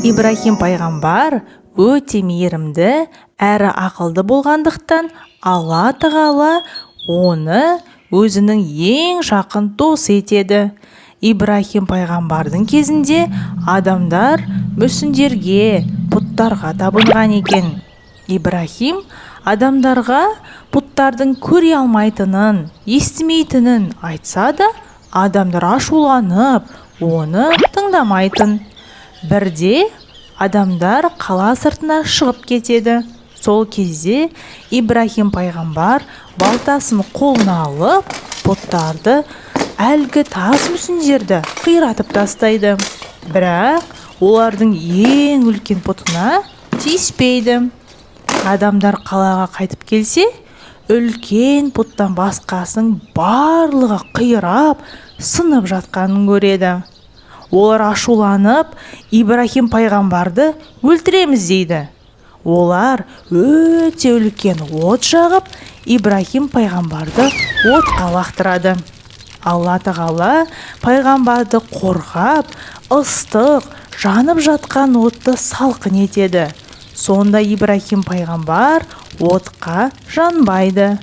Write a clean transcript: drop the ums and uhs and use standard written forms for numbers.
Ибрахим пайғамбар өте мейірімді әрі ақылды болғандықтан Алла тағала оны өзінің ең жақын досы етеді. Ибрахим пайғамбардың кезінде адамдар мүсіндерге, пұттарға табынған екен. Ибрахим адамдарға пұттардың көре алмайтынын, естімейтінін айтса да, адамдар ашуланып, оны тыңдамайтын. Бірде адамдар қала сыртына шығып кетеді. Сол кезде Ибрахим пайғамбар балтасын қолына алып, пұттарды, әлгі тас мүсіндерді қиратып тастайды. Бірақ олардың ең үлкен пұтына тиіспейді. Адамдар қалаға қайтып келсе, үлкен пұттан басқасының барлығы қирап, сынып жатқанын көреді. Олар ашуланып, Ибрахим пайғамбарды өлтіреміз дейді. Олар өте үлкен от жағып, Ибрахим пайғамбарды отқа лақтырады. Алла тағала пайғамбарды қорғап, ыстық, жанып жатқан отты салқын етеді. Сонда Ибрахим пайғамбар отқа жанбайды.